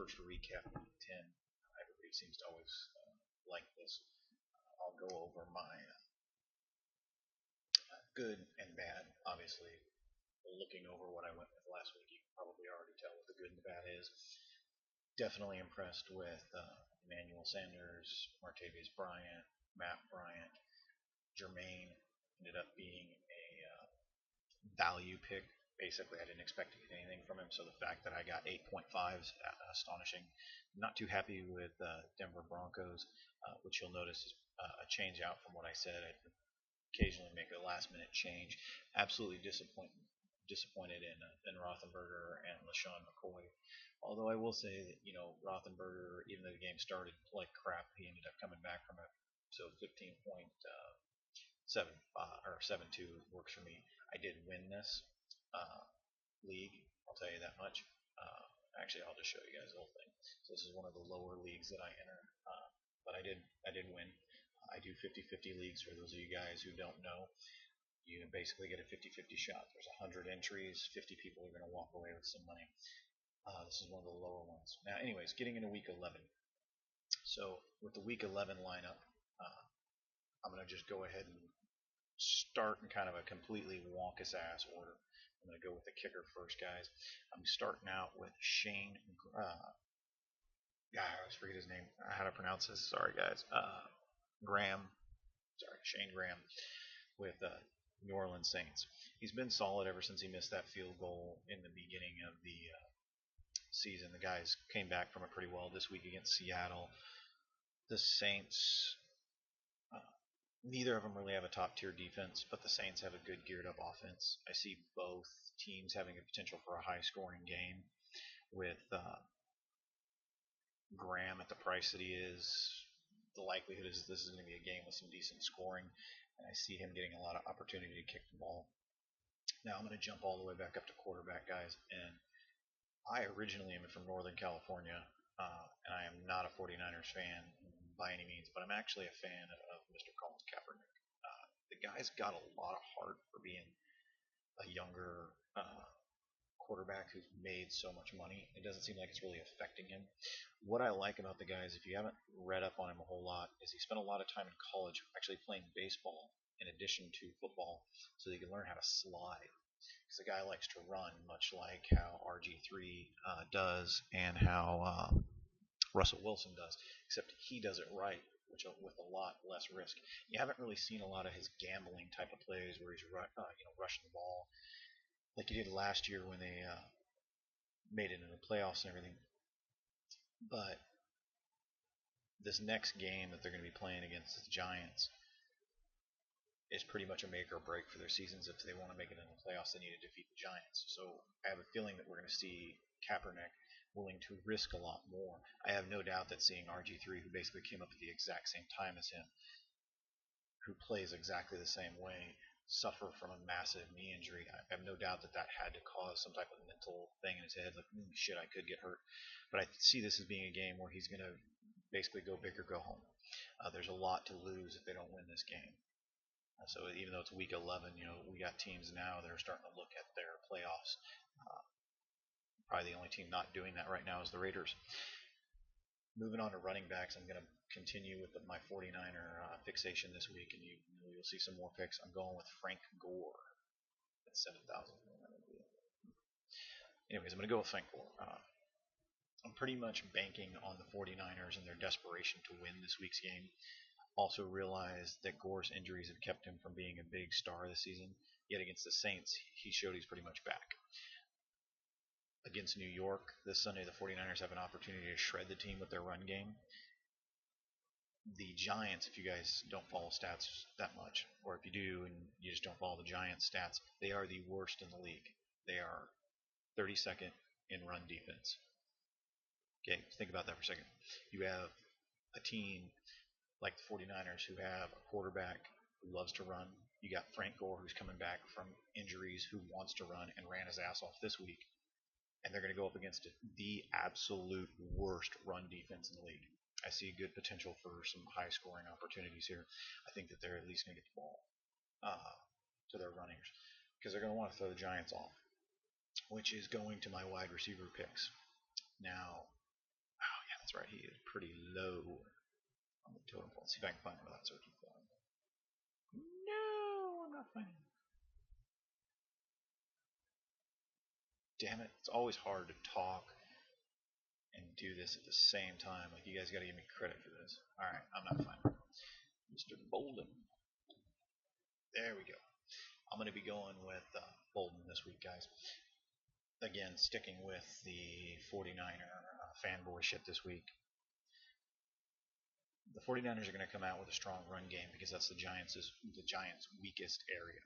first recap of Week 10. Everybody seems to always like this. I'll go over my good and bad. Obviously, looking over what I went with last week, you can probably already tell what the good and the bad is. Definitely impressed with Emmanuel Sanders, Martavius Bryant, Matt Bryant, Jermaine ended up being a value pick. Basically, I didn't expect to get anything from him, so the fact that I got 8.5 is astonishing. Not too happy with Denver Broncos, which you'll notice is a change out from what I said. I occasionally make a last-minute change. Absolutely disappointed in Rothenberger and LaShawn McCoy. Although I will say that Rothenberger, even though the game started like crap, he ended up coming back from it. So 15.7 or 7-2 works for me. I did win this uh, league. I'll tell you that much. Actually, I'll just show you guys the whole thing. So this is one of the lower leagues that I enter, but I did win. I do 50-50 leagues. For those of you guys who don't know, you basically get a 50-50 shot. There's 100 entries. 50 people are going to walk away with some money. This is one of the lower ones. Now, anyways, getting into week 11. So with the week 11 lineup, I'm going to just go ahead and start in kind of a completely wonkus ass order. I'm going to go with the kicker first, guys. I'm starting out with Shane. I always forget his name. How to pronounce this? Sorry, guys. Graham. Sorry, Shane Graham with New Orleans Saints. He's been solid ever since he missed that field goal in the beginning of the season. The guys came back from it pretty well this week against Seattle. The Saints, neither of them really have a top tier defense, but the Saints have a good geared up offense. I see both teams having a potential for a high scoring game with Graham at the price that he is. The likelihood is this is going to be a game with some decent scoring, and I see him getting a lot of opportunity to kick the ball. Now I'm going to jump all the way back up to quarterback, guys, and I originally am from Northern California, and I am not a 49ers fan by any means, but I'm actually a fan of Mr. Colin Kaepernick. The guy's got a lot of heart for being a younger quarterback who's made so much money. It doesn't seem like it's really affecting him. What I like about the guy is, if you haven't read up on him a whole lot, is he spent a lot of time in college actually playing baseball in addition to football, so he can learn how to slide. Because the guy likes to run, much like how RG3 does and how Russell Wilson does, except he does it right, which with a lot less risk. You haven't really seen a lot of his gambling type of plays where he's rushing the ball like he did last year when they made it in the playoffs and everything. But this next game that they're going to be playing against the Giants is pretty much a make or break for their seasons. If they want to make it in the playoffs, they need to defeat the Giants. So I have a feeling that we're going to see Kaepernick willing to risk a lot more. I have no doubt that seeing RG3, who basically came up at the exact same time as him, who plays exactly the same way, suffer from a massive knee injury. I have no doubt that that had to cause some type of mental thing in his head, like, shit, I could get hurt. But I see this as being a game where he's going to basically go big or go home. There's a lot to lose if they don't win this game. So even though it's week 11, we got teams now that are starting to look at their playoffs. Probably the only team not doing that right now is the Raiders. Moving on to running backs, I'm going to continue with my 49er fixation this week, and you'll see some more picks. I'm going with Frank Gore at 7,000. Anyways, I'm going to go with Frank Gore. I'm pretty much banking on the 49ers and their desperation to win this week's game. Also realized that Gore's injuries have kept him from being a big star this season. Yet against the Saints, he showed he's pretty much back. Against New York this Sunday, the 49ers have an opportunity to shred the team with their run game. The Giants, if you guys don't follow stats that much, or if you do and you just don't follow the Giants stats, they are the worst in the league. They are 32nd in run defense. Okay, think about that for a second. You have a team like the 49ers who have a quarterback who loves to run. You got Frank Gore, who's coming back from injuries, who wants to run and ran his ass off this week. And they're going to go up against the absolute worst run defense in the league. I see good potential for some high scoring opportunities here. I think that they're at least going to get the ball to their runners, because they're going to want to throw the Giants off, which is going to my wide receiver picks. Now, That's right, he is pretty low on the totem pole. Let's see if I can find him without searching for him. No, I'm not finding him. Damn it, it's always hard to talk and do this at the same time. Like, you guys gotta give me credit for this. Alright, I'm not finding him. Mr. Bolden. There we go. I'm gonna be going with Bolden this week, guys. Again, sticking with the 49er fanboy shit this week. The 49ers are going to come out with a strong run game because that's the Giants' weakest area.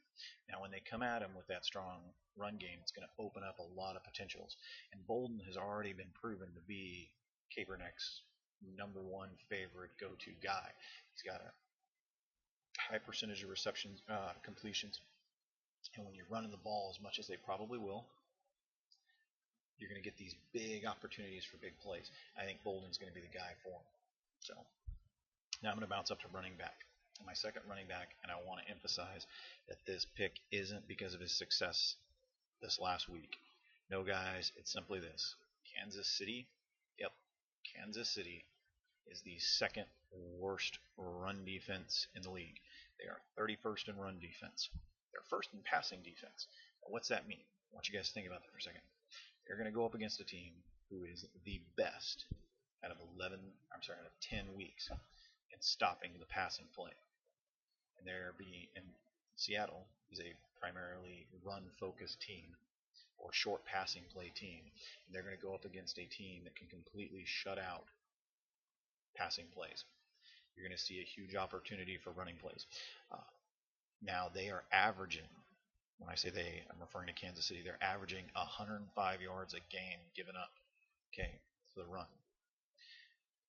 Now, when they come at them with that strong run game, it's going to open up a lot of potentials. And Bolden has already been proven to be Kaepernick's number one favorite go-to guy. He's got a high percentage of receptions, completions, and when you're running the ball as much as they probably will, you're going to get these big opportunities for big plays. I think Bolden's going to be the guy for him. So now I'm going to bounce up to running back. My second running back, and I want to emphasize that this pick isn't because of his success this last week. No, guys, it's simply this. Kansas City, yep, Kansas City is the second worst run defense in the league. They are 31st in run defense. They're first in passing defense. What's that mean? I want you guys to think about that for a second. They're going to go up against a team who is the best out of 10 weeks in stopping the passing play. And Seattle is a primarily run-focused team or short passing play team. And they're going to go up against a team that can completely shut out passing plays. You're going to see a huge opportunity for running plays. Now they are averaging, when I say they, I'm referring to Kansas City, they're averaging 105 yards a game given up, okay, for the run.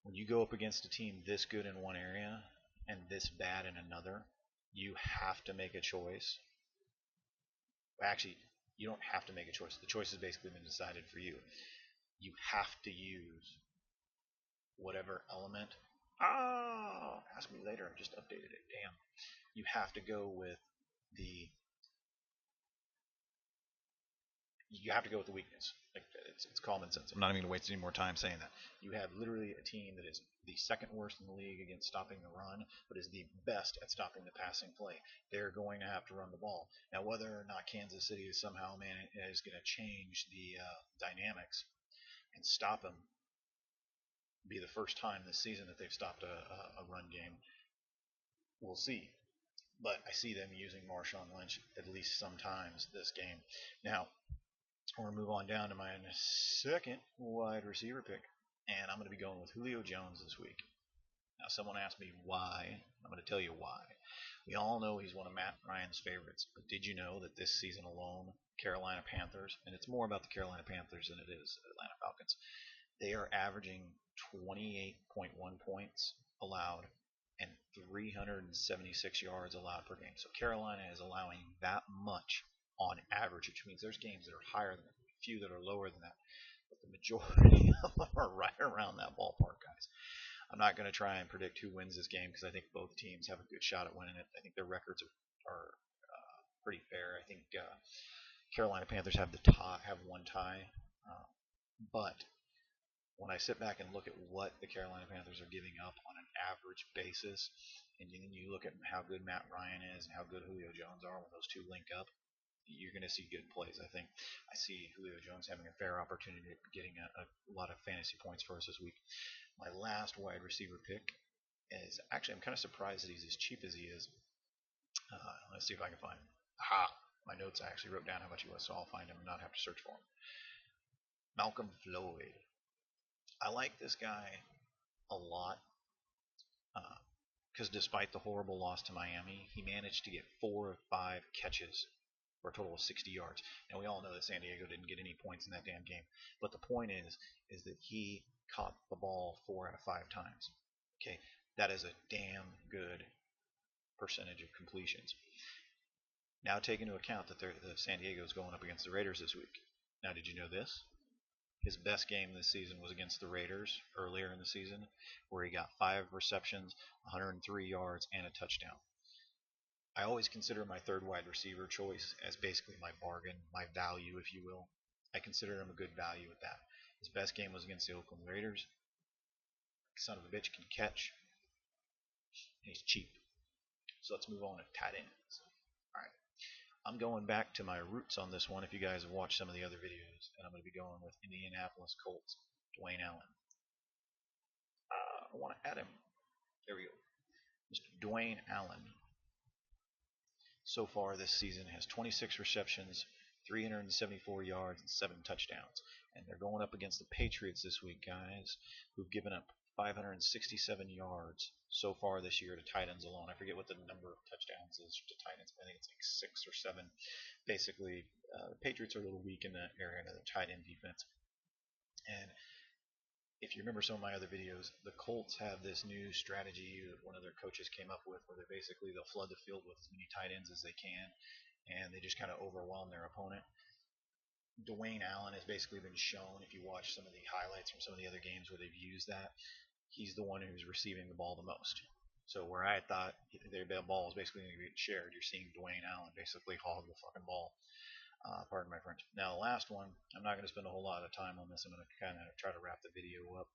When you go up against a team this good in one area and this bad in another, you have to make a choice. Actually, you don't have to make a choice. The choice has basically been decided for you. You have to use whatever element. Ask me later. I just updated it. Damn. You have to go with the weakness. Like, it's common sense. I'm not even going to waste any more time saying that. You have literally a team that is the second worst in the league against stopping the run, but is the best at stopping the passing play. They're going to have to run the ball. Now, whether or not Kansas City is somehow is going to change the dynamics and stop them, be the first time this season that they've stopped a run game, we'll see. But I see them using Marshawn Lynch at least sometimes this game. Now, we're going to move on down to my second wide receiver pick, and I'm going to be going with Julio Jones this week. Now, someone asked me why. I'm going to tell you why. We all know he's one of Matt Ryan's favorites, but did you know that this season alone, Carolina Panthers, and it's more about the Carolina Panthers than it is Atlanta Falcons, they are averaging 28.1 points allowed and 376 yards allowed per game. So Carolina is allowing that much on average, which means there's games that are higher than that, a few that are lower than that, but the majority of them are right around that ballpark, guys. I'm not going to try and predict who wins this game because I think both teams have a good shot at winning it. I think their records are pretty fair. I think Carolina Panthers have one tie, but when I sit back and look at what the Carolina Panthers are giving up on an average basis, and then you look at how good Matt Ryan is and how good Julio Jones are when those two link up, you're going to see good plays. I think I see Julio Jones having a fair opportunity of getting a lot of fantasy points for us this week. My last wide receiver pick is actually, I'm kind of surprised that he's as cheap as he is. Let's see if I can find him. Aha! My notes, I actually wrote down how much he was, so I'll find him and not have to search for him. Malcolm Floyd. I like this guy a lot because despite the horrible loss to Miami, he managed to get 4 of 5 catches for a total of 60 yards. Now, we all know that San Diego didn't get any points in that damn game, but the point is that he caught the ball 4 out of 5 times. Okay, that is a damn good percentage of completions. Now, take into account that the San Diego is going up against the Raiders this week. Now, did you know this? His best game this season was against the Raiders earlier in the season, where he got 5 receptions, 103 yards, and a touchdown. I always consider my third wide receiver choice as basically my bargain, my value, if you will. I consider him a good value at that. His best game was against the Oakland Raiders. son of a bitch can catch, and he's cheap. So let's move on to tight ends. All right, I'm going back to my roots on this one. If you guys have watched some of the other videos, and I'm going to be going with Indianapolis Colts, Dwayne Allen. I want to add him. There we go. Mr. Dwayne Allen. So far this season has 26 receptions, 374 yards, and 7 touchdowns. And they're going up against the Patriots this week, guys, who've given up 567 yards so far this year to tight ends alone. I forget what the number of touchdowns is to tight ends. I think it's like 6 or 7. Basically, the Patriots are a little weak in that area of the tight end defense. And if you remember some of my other videos, the Colts have this new strategy that one of their coaches came up with where they'll flood the field with as many tight ends as they can, and they just kind of overwhelm their opponent. Dwayne Allen has basically been shown, if you watch some of the highlights from some of the other games where they've used that, he's the one who's receiving the ball the most. So where I thought the ball was basically going to get shared, you're seeing Dwayne Allen basically hog the fucking ball. Pardon my French. Now, the last one, I'm not going to spend a whole lot of time on this. I'm going to kind of try to wrap the video up.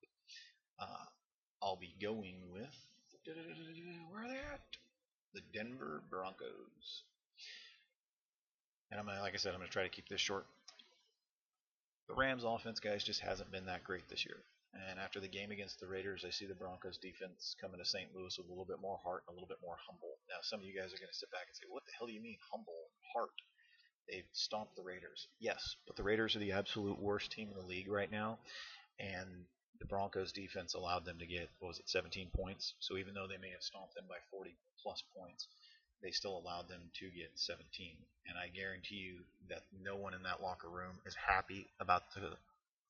I'll be going with, where are they at? The Denver Broncos. And like I said, I'm going to try to keep this short. The Rams offense, guys, just hasn't been that great this year. And after the game against the Raiders, I see the Broncos defense coming to St. Louis with a little bit more heart and a little bit more humble. Now, some of you guys are going to sit back and say, what the hell do you mean humble and heart? They've stomped the Raiders. Yes, but the Raiders are the absolute worst team in the league right now, and the Broncos defense allowed them to get, 17 points. So even though they may have stomped them by 40 plus points, they still allowed them to get 17. And I guarantee you that no one in that locker room is happy about the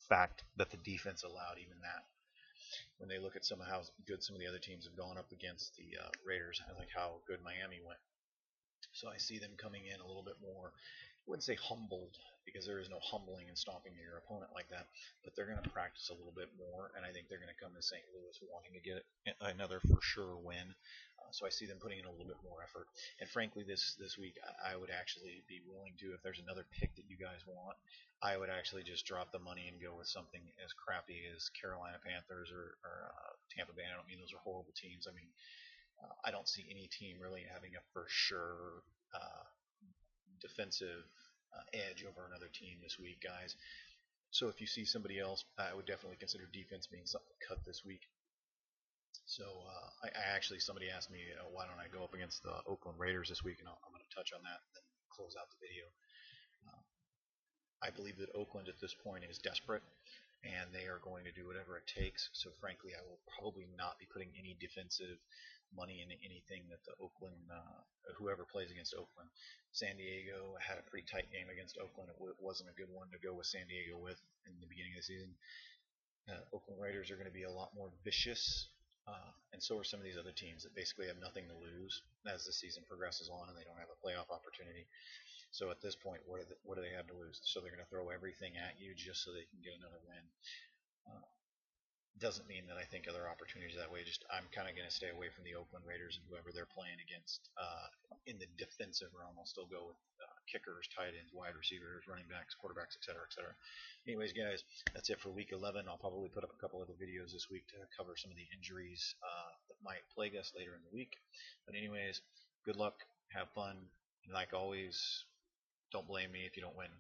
fact that the defense allowed even that. When they look at how good some of the other teams have gone up against the Raiders, and like how good Miami went. So I see them coming in a little bit more, I wouldn't say humbled, because there is no humbling and stomping your opponent like that, but they're going to practice a little bit more, and I think they're going to come to St. Louis wanting to get another for sure win. So I see them putting in a little bit more effort. And frankly, this week, I would actually be willing to, if there's another pick that you guys want, I would actually just drop the money and go with something as crappy as Carolina Panthers or Tampa Bay. I don't mean those are horrible teams. I mean, I don't see any team really having a for sure defensive edge over another team this week, guys. So if you see somebody else, I would definitely consider defense being something cut this week. So somebody asked me, why don't I go up against the Oakland Raiders this week, and I'm going to touch on that and then close out the video. I believe that Oakland at this point is desperate, and they are going to do whatever it takes. So frankly, I will probably not be putting any defensive money into anything that the Oakland, whoever plays against Oakland. San Diego had a pretty tight game against Oakland. It wasn't a good one to go with San Diego with in the beginning of the season. Oakland Raiders are going to be a lot more vicious, and so are some of these other teams that basically have nothing to lose as the season progresses on, and they don't have a playoff opportunity. So at this point, what do they have to lose? So they're going to throw everything at you just so they can get another win. Doesn't mean that I think other opportunities that way. Just I'm kind of going to stay away from the Oakland Raiders and whoever they're playing against in the defensive realm. I'll still go with kickers, tight ends, wide receivers, running backs, quarterbacks, etc., etc. Anyways, guys, that's it for week 11. I'll probably put up a couple other videos this week to cover some of the injuries that might plague us later in the week. But anyways, good luck, have fun, and like always, don't blame me if you don't win.